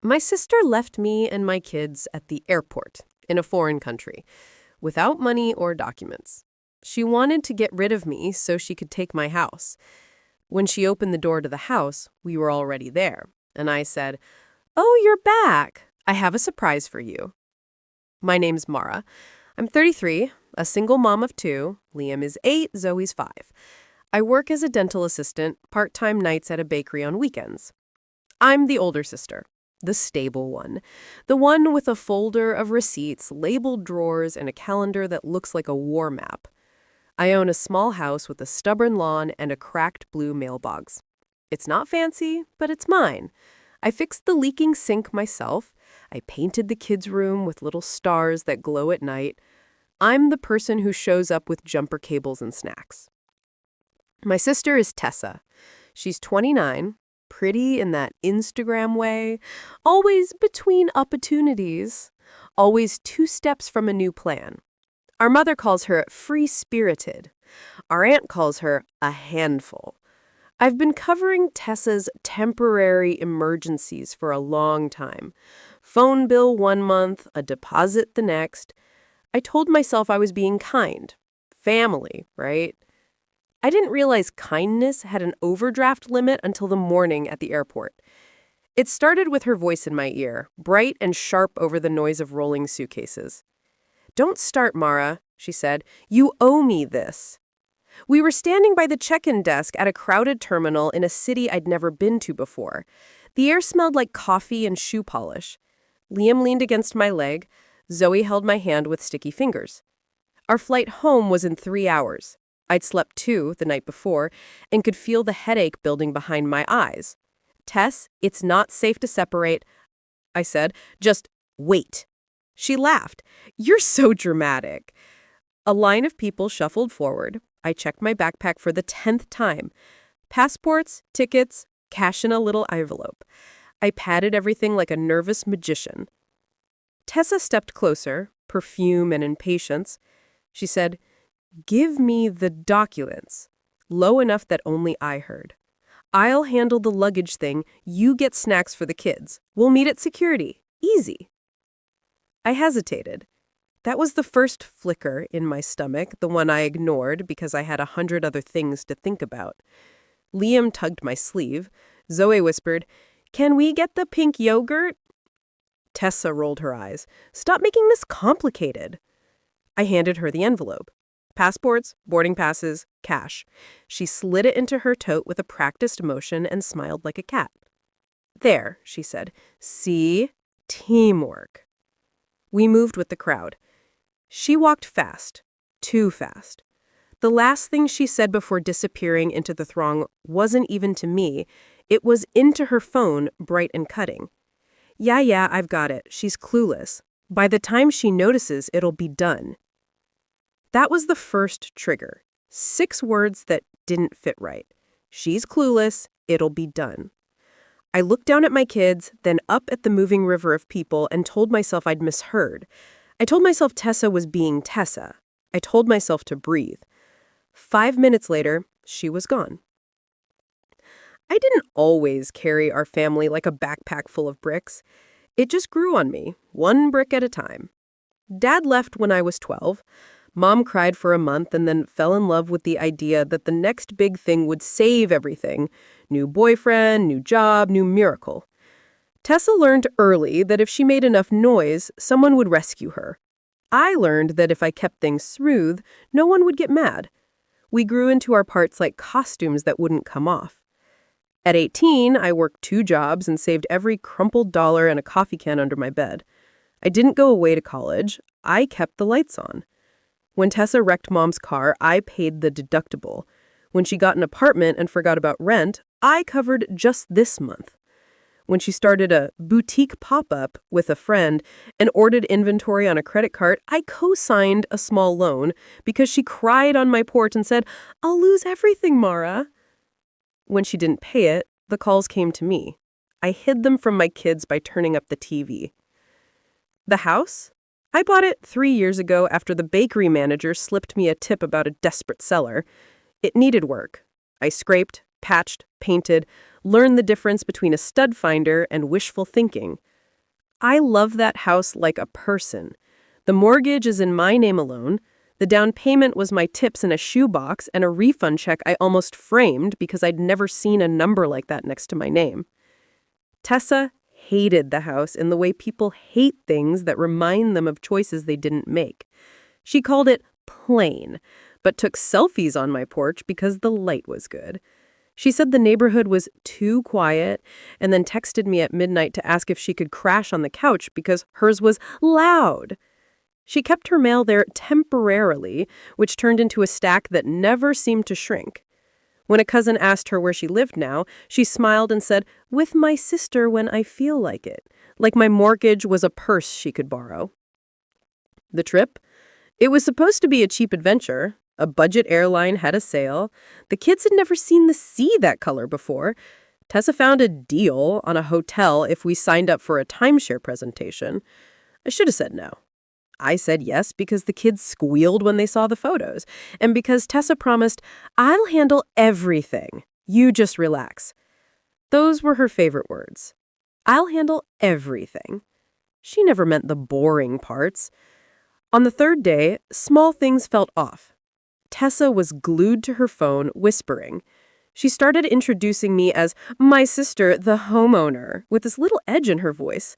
My sister left me and my kids at the airport in a foreign country, without money or documents. She wanted to get rid of me so she could take my house. When she opened the door to the house, we were already there, and I said, "Oh, you're back. I have a surprise for you." My name's Mara. I'm 33, a single mom of 2. Liam is 8, Zoe's 5. I work as a dental assistant, part-time nights at a bakery on weekends. I'm the older sister, the stable one, the one with a folder of receipts, labeled drawers, and a calendar that looks like a war map. I own a small house with a stubborn lawn and a cracked blue mailbox. It's not fancy, but it's mine. I fixed the leaking sink myself. I painted the kids' room with little stars that glow at night. I'm the person who shows up with jumper cables and snacks. My sister is Tessa. She's 29, pretty in that Instagram way, always between opportunities, always 2 steps from a new plan. Our mother calls her free-spirited. Our aunt calls her a handful. I've been covering Tessa's temporary emergencies for a long time. Phone bill 1 month, a deposit the next. I told myself I was being kind. Family, right? I didn't realize kindness had an overdraft limit until the morning at the airport. It started with her voice in my ear, bright and sharp over the noise of rolling suitcases. "Don't start, Mara," she said. "You owe me this." We were standing by the check-in desk at a crowded terminal in a city I'd never been to before. The air smelled like coffee and shoe polish. Liam leaned against my leg. Zoe held my hand with sticky fingers. Our flight home was in 3 hours. I'd slept 2 the night before and could feel the headache building behind my eyes. "Tess, it's not safe to separate," I said. "Just wait." She laughed. "You're so dramatic." A line of people shuffled forward. I checked my backpack for the 10th time. Passports, tickets, cash in a little envelope. I patted everything like a nervous magician. Tessa stepped closer, perfume and impatience. She said, "Give me the documents," low enough that only I heard. "I'll handle the luggage thing. You get snacks for the kids. We'll meet at security. Easy." I hesitated. That was the first flicker in my stomach, the one I ignored because I had 100 other things to think about. Liam tugged my sleeve. Zoe whispered, "Can we get the pink yogurt?" Tessa rolled her eyes. "Stop making this complicated." I handed her the envelope. Passports, boarding passes, cash. She slid it into her tote with a practiced motion and smiled like a cat. "There," she said. "See? Teamwork." We moved with the crowd. She walked fast, too fast. The last thing she said before disappearing into the throng wasn't even to me. It was into her phone, bright and cutting. Yeah, I've got it. She's clueless. By the time she notices, it'll be done." That was the first trigger. 6 words that didn't fit right. She's clueless. It'll be done. I looked down at my kids, then up at the moving river of people and told myself I'd misheard. I told myself Tessa was being Tessa. I told myself to breathe. 5 minutes later, she was gone. I didn't always carry our family like a backpack full of bricks. It just grew on me, 1 brick at a time. Dad left when I was 12. Mom cried for a month and then fell in love with the idea that the next big thing would save everything. New boyfriend, new job, new miracle. Tessa learned early that if she made enough noise, someone would rescue her. I learned that if I kept things smooth, no one would get mad. We grew into our parts like costumes that wouldn't come off. At 18, I worked 2 jobs and saved every crumpled dollar and a coffee can under my bed. I didn't go away to college. I kept the lights on. When Tessa wrecked Mom's car, I paid the deductible. When she got an apartment and forgot about rent, I covered just this month. When she started a boutique pop-up with a friend and ordered inventory on a credit card, I co-signed a small loan because she cried on my porch and said, "I'll lose everything, Mara." When she didn't pay it, the calls came to me. I hid them from my kids by turning up the TV. The house? I bought it 3 years ago after the bakery manager slipped me a tip about a desperate seller. It needed work. I scraped, patched, painted, learn the difference between a stud finder and wishful thinking. I love that house like a person. The mortgage is in my name alone. The down payment was my tips in a shoebox and a refund check I almost framed because I'd never seen a number like that next to my name. Tessa hated the house in the way people hate things that remind them of choices they didn't make. She called it plain, but took selfies on my porch because the light was good. She said the neighborhood was too quiet and then texted me at midnight to ask if she could crash on the couch because hers was loud. She kept her mail there temporarily, which turned into a stack that never seemed to shrink. When a cousin asked her where she lived now, she smiled and said, "With my sister when I feel like it," like my mortgage was a purse she could borrow. The trip? It was supposed to be a cheap adventure. A budget airline had a sale. The kids had never seen the sea that color before. Tessa found a deal on a hotel if we signed up for a timeshare presentation. I should have said no. I said yes because the kids squealed when they saw the photos, and because Tessa promised, "I'll handle everything. You just relax." Those were her favorite words. I'll handle everything. She never meant the boring parts. On the third day, small things felt off. Tessa was glued to her phone, whispering. She started introducing me as my sister, the homeowner, with this little edge in her voice.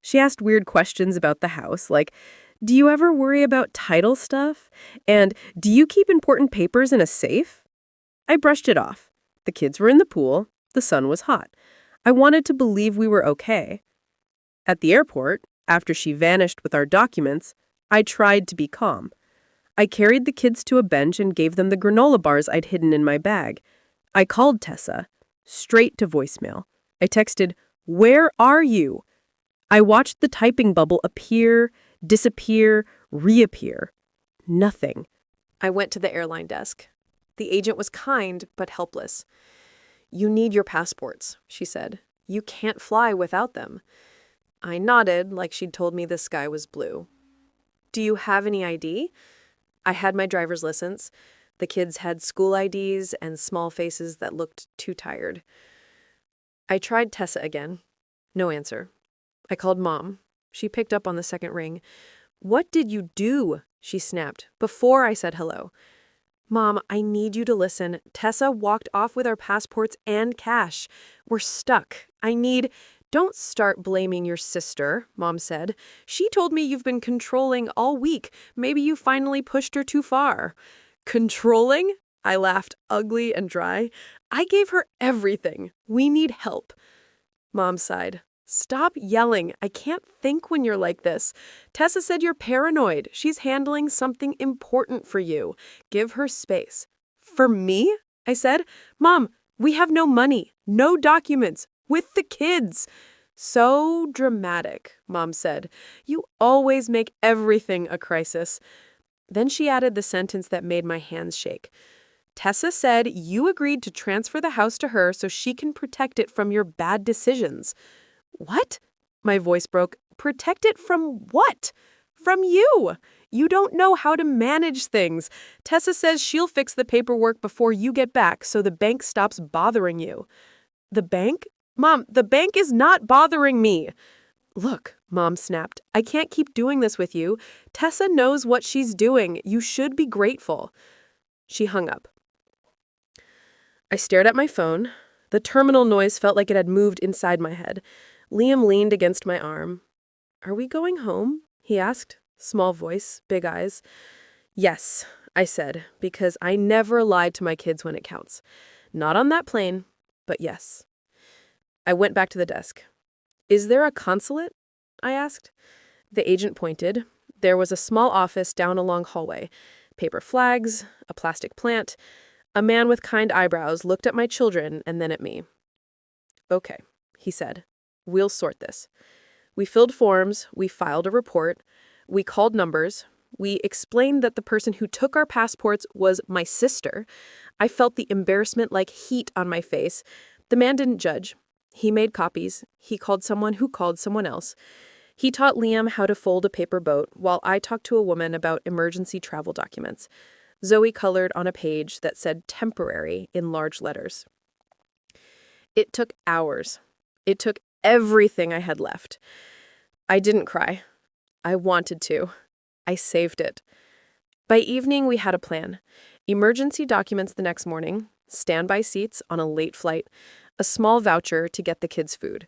She asked weird questions about the house, like, "Do you ever worry about title stuff?" And "Do you keep important papers in a safe?" I brushed it off. The kids were in the pool. The sun was hot. I wanted to believe we were okay. At the airport, after she vanished with our documents, I tried to be calm. I carried the kids to a bench and gave them the granola bars I'd hidden in my bag. I called Tessa, straight to voicemail. I texted, "Where are you?" I watched the typing bubble appear, disappear, reappear. Nothing. I went to the airline desk. The agent was kind but helpless. "You need your passports," she said. "You can't fly without them." I nodded like she'd told me the sky was blue. "Do you have any ID?" I had my driver's license. The kids had school IDs and small faces that looked too tired. I tried Tessa again. No answer. I called Mom. She picked up on the second ring. "What did you do?" she snapped, before I said hello. "Mom, I need you to listen. Tessa walked off with our passports and cash. We're stuck. Don't start blaming your sister," Mom said. "She told me you've been controlling all week. Maybe you finally pushed her too far." "Controlling?" I laughed, ugly and dry. "I gave her everything. We need help." Mom sighed. "Stop yelling. I can't think when you're like this. Tessa said you're paranoid. She's handling something important for you. Give her space." "For me?" I said. "Mom, we have no money, no documents, with the kids." "So dramatic," Mom said. "You always make everything a crisis." Then she added the sentence that made my hands shake. "Tessa said you agreed to transfer the house to her so she can protect it from your bad decisions." "What?" My voice broke. "Protect it from what?" "From you. You don't know how to manage things. Tessa says she'll fix the paperwork before you get back so the bank stops bothering you." "The bank?" "Mom, the bank is not bothering me." "Look," Mom snapped, "I can't keep doing this with you. Tessa knows what she's doing. You should be grateful." She hung up. I stared at my phone. The terminal noise felt like it had moved inside my head. Liam leaned against my arm. "Are we going home?" he asked. Small voice, big eyes. "Yes," I said, because I never lied to my kids when it counts. Not on that plane, but yes. I went back to the desk. "Is there a consulate?" I asked. The agent pointed. There was a small office down a long hallway. Paper flags, a plastic plant. A man with kind eyebrows looked at my children and then at me. "Okay," he said. "We'll sort this." We filled forms. We filed a report. We called numbers. We explained that the person who took our passports was my sister. I felt the embarrassment like heat on my face. The man didn't judge. He made copies. He called someone who called someone else. He taught Liam how to fold a paper boat while I talked to a woman about emergency travel documents. Zoe colored on a page that said temporary in large letters. It took hours. It took everything I had left. I didn't cry. I wanted to. I saved it. By evening, we had a plan. Emergency documents the next morning, standby seats on a late flight, a small voucher to get the kids food.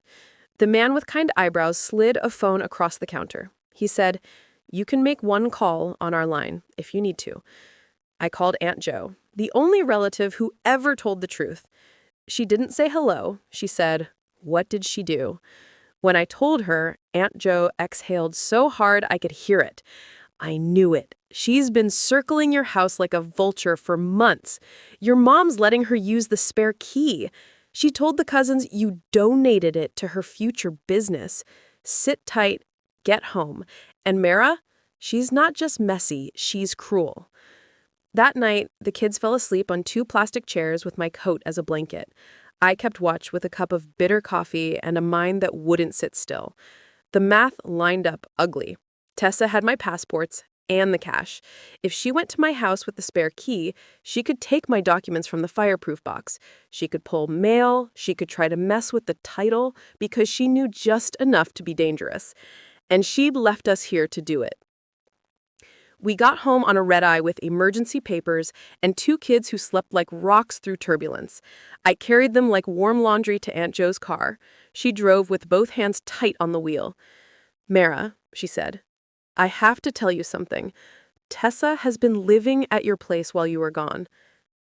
The man with kind eyebrows slid a phone across the counter. He said, "You can make one call on our line if you need to." I called Aunt Jo, the only relative who ever told the truth. She didn't say hello. She said, "What did she do?" When I told her, Aunt Jo exhaled so hard I could hear it. "I knew it. She's been circling your house like a vulture for months. Your mom's letting her use the spare key. She told the cousins you donated it to her future business. Sit tight, get home. And Mara, she's not just messy, she's cruel." That night, the kids fell asleep on 2 plastic chairs with my coat as a blanket. I kept watch with a cup of bitter coffee and a mind that wouldn't sit still. The math lined up ugly. Tessa had my passports and the cash. If she went to my house with the spare key, she could take my documents from the fireproof box. She could pull mail. She could try to mess with the title because she knew just enough to be dangerous. And she'd left us here to do it. We got home on a red-eye with emergency papers and 2 kids who slept like rocks through turbulence. I carried them like warm laundry to Aunt Jo's car. She drove with both hands tight on the wheel. "Mara," she said, "I have to tell you something. Tessa has been living at your place while you were gone."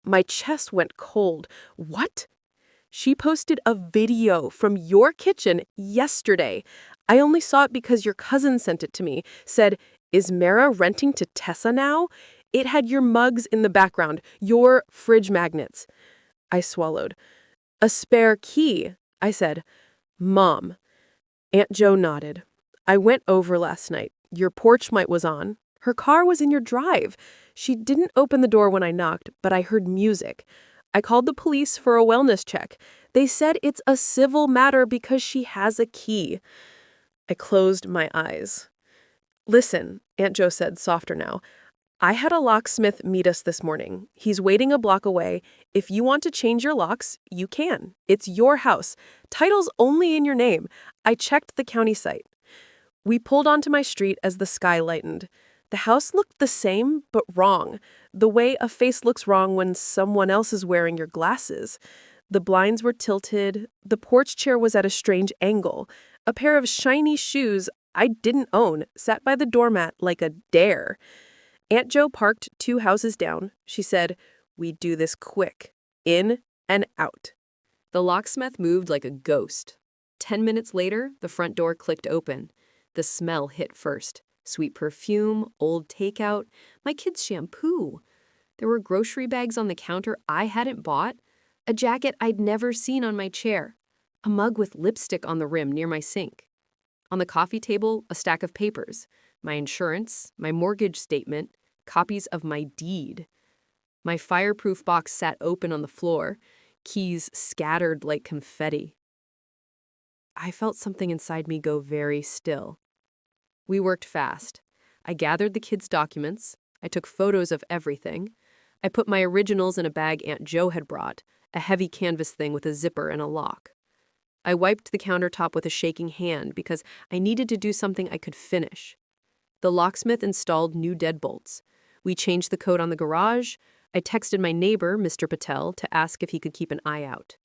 My chest went cold. "What?" "She posted a video from your kitchen yesterday. I only saw it because your cousin sent it to me. Said, 'Is Mara renting to Tessa now?' It had your mugs in the background, your fridge magnets." I swallowed. "A spare key," I said. "Mom." Aunt Jo nodded. "I went over last night. Your porch light was on. Her car was in your drive. She didn't open the door when I knocked, but I heard music. I called the police for a wellness check. They said it's a civil matter because she has a key." I closed my eyes. "Listen," Aunt Jo said, softer now. "I had a locksmith meet us this morning. He's waiting a block away. If you want to change your locks, you can. It's your house. Title's only in your name. I checked the county site." We pulled onto my street as the sky lightened. The house looked the same, but wrong. The way a face looks wrong when someone else is wearing your glasses. The blinds were tilted. The porch chair was at a strange angle. A pair of shiny shoes I didn't own sat by the doormat like a dare. Aunt Jo parked 2 houses down. She said, "We do this quick. In and out." The locksmith moved like a ghost. 10 minutes later, the front door clicked open. The smell hit first. Sweet perfume, old takeout, my kids' shampoo. There were grocery bags on the counter I hadn't bought, a jacket I'd never seen on my chair, a mug with lipstick on the rim near my sink. On the coffee table, a stack of papers, my insurance, my mortgage statement, copies of my deed. My fireproof box sat open on the floor, keys scattered like confetti. I felt something inside me go very still. We worked fast. I gathered the kids' documents. I took photos of everything. I put my originals in a bag Aunt Jo had brought, a heavy canvas thing with a zipper and a lock. I wiped the countertop with a shaking hand because I needed to do something I could finish. The locksmith installed new deadbolts. We changed the code on the garage. I texted my neighbor, Mr. Patel, to ask if he could keep an eye out.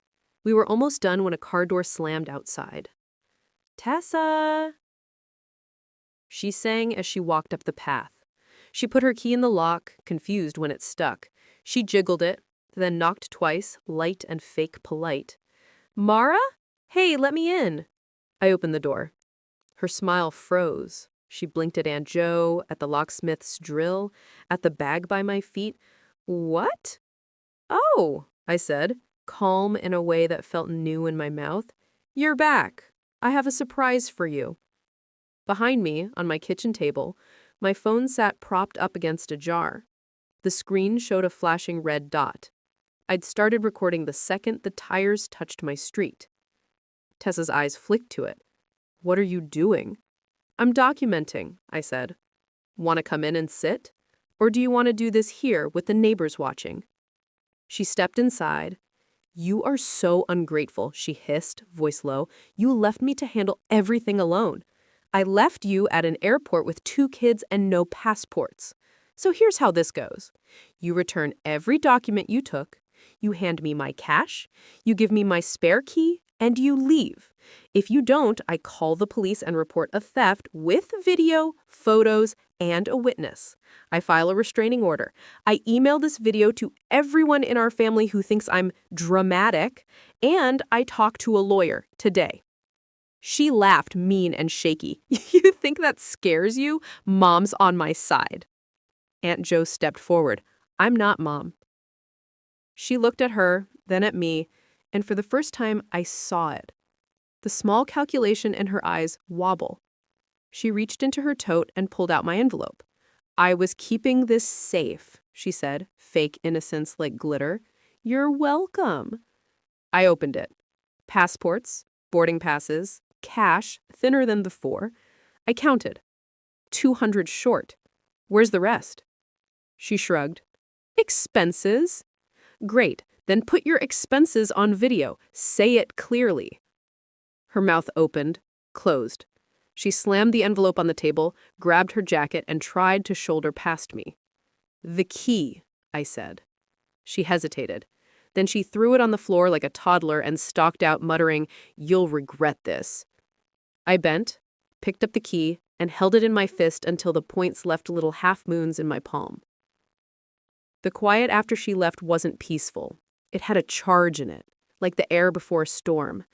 We were almost done when a car door slammed outside. "Tessa!" she sang as she walked up the path. She put her key in the lock, confused when it stuck. She jiggled it, then knocked twice, light and fake polite. "Mara? Hey, let me in." I opened the door. Her smile froze. She blinked at Aunt Jo, at the locksmith's drill, at the bag by my feet. "What?" "Oh," I said, calm in a way that felt new in my mouth. "You're back. I have a surprise for you." Behind me, on my kitchen table, my phone sat propped up against a jar. The screen showed a flashing red dot. I'd started recording the second the tires touched my street. Tessa's eyes flicked to it. "What are you doing?" "I'm documenting," I said. "Want to come in and sit? Or do you want to do this here with the neighbors watching?" She stepped inside. "You are so ungrateful," she hissed, voice low. "You left me to handle everything alone. I left you at an airport with 2 kids and no passports. So here's how this goes. You return every document you took, you hand me my cash, you give me my spare key, and you leave. If you don't, I call the police and report a theft with video, photos, and a witness. I file a restraining order. I email this video to everyone in our family who thinks I'm dramatic, and I talk to a lawyer today." She laughed, mean and shaky. "You think that scares you? Mom's on my side." Aunt Jo stepped forward. "I'm not Mom." She looked at her, then at me, and for the first time I saw it. The small calculation in her eyes wobble. She reached into her tote and pulled out my envelope. "I was keeping this safe," she said, fake innocence like glitter. "You're welcome." I opened it. Passports, boarding passes, cash, thinner than the 4. I counted. 200 short. "Where's the rest?" She shrugged. "Expenses." "Great, then put your expenses on video. Say it clearly." Her mouth opened, closed. She slammed the envelope on the table, grabbed her jacket, and tried to shoulder past me. "The key," I said. She hesitated. Then she threw it on the floor like a toddler and stalked out, muttering, "You'll regret this." I bent, picked up the key, and held it in my fist until the points left little half-moons in my palm. The quiet after she left wasn't peaceful. It had a charge in it, like the air before a storm.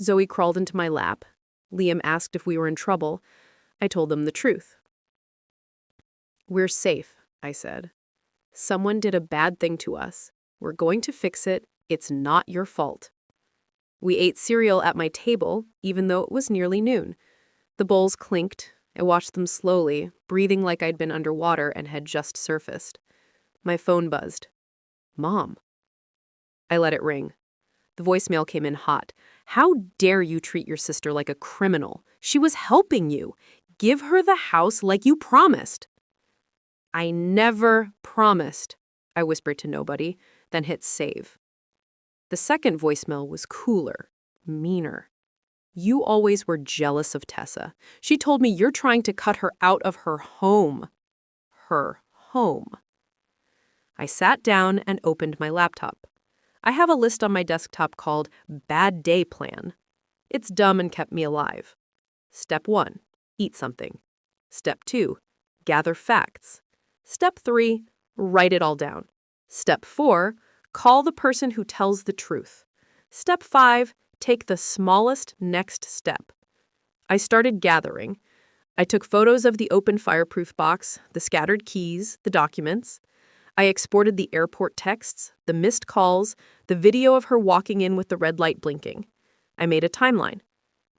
Zoe crawled into my lap. Liam asked if we were in trouble. I told them the truth. "We're safe," I said. "Someone did a bad thing to us. We're going to fix it. It's not your fault." We ate cereal at my table, even though it was nearly noon. The bowls clinked. I watched them slowly, breathing like I'd been underwater and had just surfaced. My phone buzzed. "Mom." I let it ring. The voicemail came in hot. "How dare you treat your sister like a criminal? She was helping you. Give her the house like you promised." "I never promised," I whispered to nobody, then hit save. The second voicemail was cooler, meaner. "You always were jealous of Tessa. She told me you're trying to cut her out of her home." Her home. I sat down and opened my laptop. I have a list on my desktop called Bad Day Plan. It's dumb and kept me alive. Step 1, eat something. Step 2, gather facts. Step 3, write it all down. Step 4, call the person who tells the truth. Step 5, take the smallest next step. I started gathering. I took photos of the open fireproof box, the scattered keys, the documents. I exported the airport texts, the missed calls, the video of her walking in with the red light blinking. I made a timeline.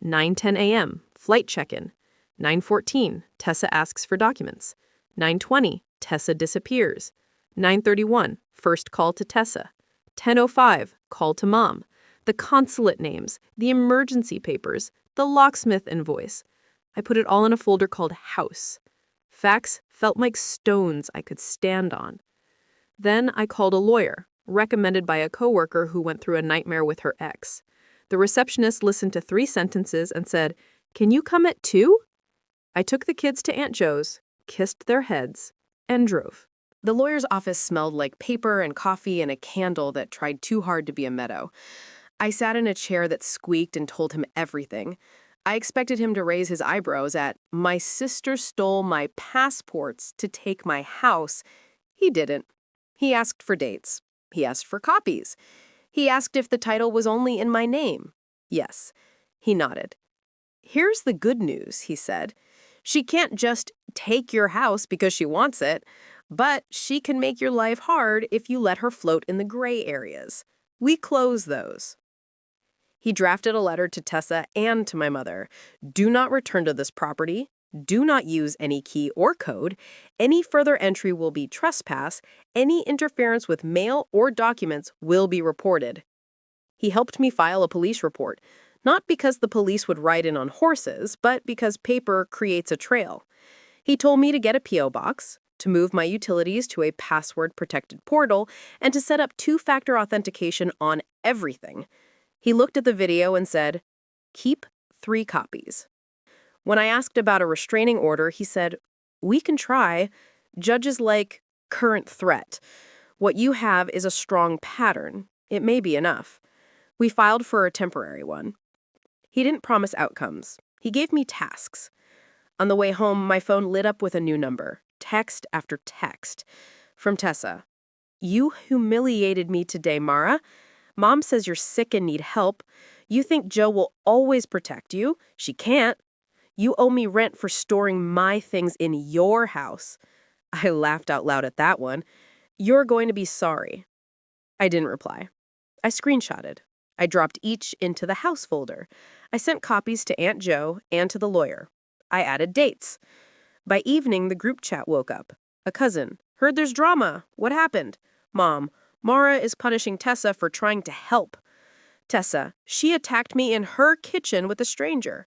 9:10 a.m., flight check-in. 9:14, Tessa asks for documents. 9:20, Tessa disappears. 9:31, first call to Tessa. 10:05, call to Mom. The consulate names, the emergency papers, the locksmith invoice. I put it all in a folder called House. Facts felt like stones I could stand on. Then I called a lawyer, recommended by a coworker who went through a nightmare with her ex. The receptionist listened to 3 sentences and said, "Can you come at 2?" I took the kids to Aunt Jo's, kissed their heads, and drove. The lawyer's office smelled like paper and coffee and a candle that tried too hard to be a meadow. I sat in a chair that squeaked and told him everything. I expected him to raise his eyebrows at, "My sister stole my passports to take my house." He didn't. He asked for dates. He asked for copies. He asked if the title was only in my name. Yes. He nodded. "Here's the good news," he said. "She can't just take your house because she wants it, but she can make your life hard if you let her float in the gray areas. We close those." He drafted a letter to Tessa and to my mother. "Do not return to this property. Do not use any key or code. Any further entry will be trespass. Any interference with mail or documents will be reported." He helped me file a police report, not because the police would ride in on horses, but because paper creates a trail. He told me to get a P.O. box, to move my utilities to a password-protected portal, and to set up two-factor authentication on everything. He looked at the video and said, "Keep 3 copies." When I asked about a restraining order, he said, "We can try. Judges like current threat. What you have is a strong pattern. It may be enough." We filed for a temporary one. He didn't promise outcomes. He gave me tasks. On the way home, my phone lit up with a new number, text after text. From Tessa. "You humiliated me today, Mara. Mom says you're sick and need help. You think Joe will always protect you. She can't. You owe me rent for storing my things in your house." I laughed out loud at that one. "You're going to be sorry." I didn't reply. I screenshotted. I dropped each into the house folder. I sent copies to Aunt Jo and to the lawyer. I added dates. By evening, the group chat woke up. A cousin. "Heard there's drama. What happened?" Mom. "Mara is punishing Tessa for trying to help." Tessa. "She attacked me in her kitchen with a stranger."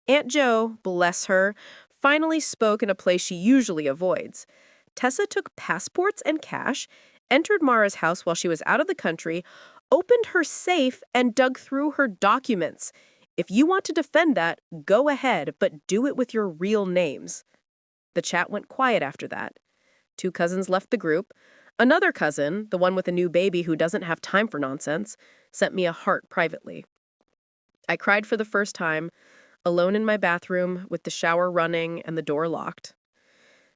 Aunt Jo, bless her, finally spoke in a place she usually avoids. Tessa took passports and cash, entered Mara's house while she was out of the country, opened her safe, and dug through her documents. If you want to defend that, go ahead, but do it with your real names. The chat went quiet after that. 2 cousins left the group. Another cousin, the one with a new baby who doesn't have time for nonsense, sent me a heart privately. I cried for the first time, alone in my bathroom with the shower running and the door locked.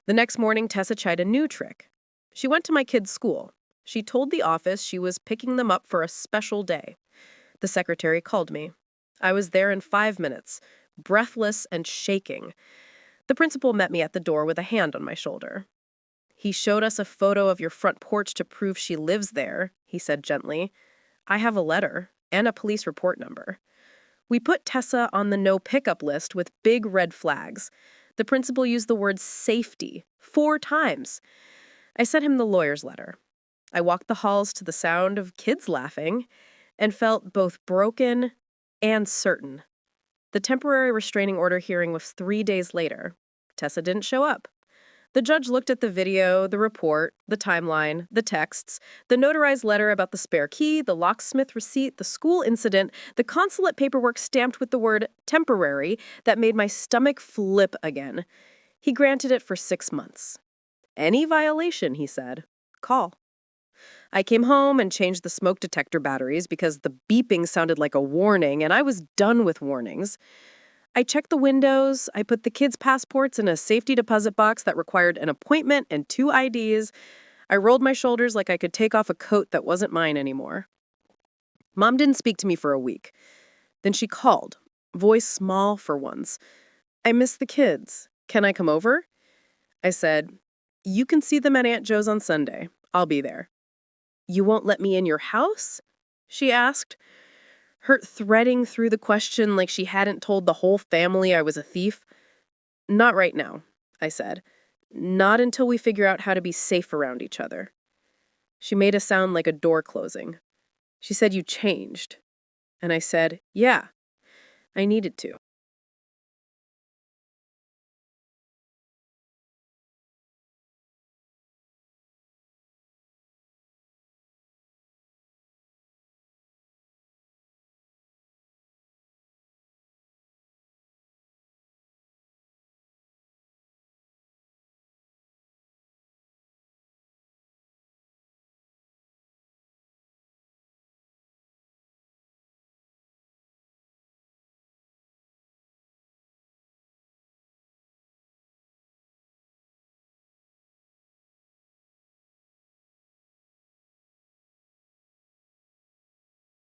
The next morning, Tessa tried a new trick. She went to my kids' school. She told the office she was picking them up for a special day. The secretary called me. I was there in 5 minutes, breathless and shaking. The principal met me at the door with a hand on my shoulder. "He showed us a photo of your front porch to prove she lives there," he said gently. "I have a letter and a police report number." We put Tessa on the no pickup list with big red flags. The principal used the word safety 4 times. I sent him the lawyer's letter. I walked the halls to the sound of kids laughing and felt both broken and certain. The temporary restraining order hearing was 3 days later. Tessa didn't show up. The judge looked at the video, the report, the timeline, the texts, the notarized letter about the spare key, the locksmith receipt, the school incident, the consulate paperwork stamped with the word temporary that made my stomach flip again. He granted it for 6 months. "Any violation," he said, "call." I came home and changed the smoke detector batteries because the beeping sounded like a warning, and I was done with warnings. I checked the windows, I put the kids' passports in a safety deposit box that required an appointment and 2 IDs. I rolled my shoulders like I could take off a coat that wasn't mine anymore. Mom didn't speak to me for a week. Then she called, voice small for once. "I miss the kids. Can I come over?" I said, "You can see them at Aunt Jo's on Sunday. I'll be there." "You won't let me in your house?" she asked, hurt threading through the question like she hadn't told the whole family I was a thief. "Not right now," I said. "Not until we figure out how to be safe around each other." She made a sound like a door closing. She said, "You changed." And I said, "Yeah, I needed to."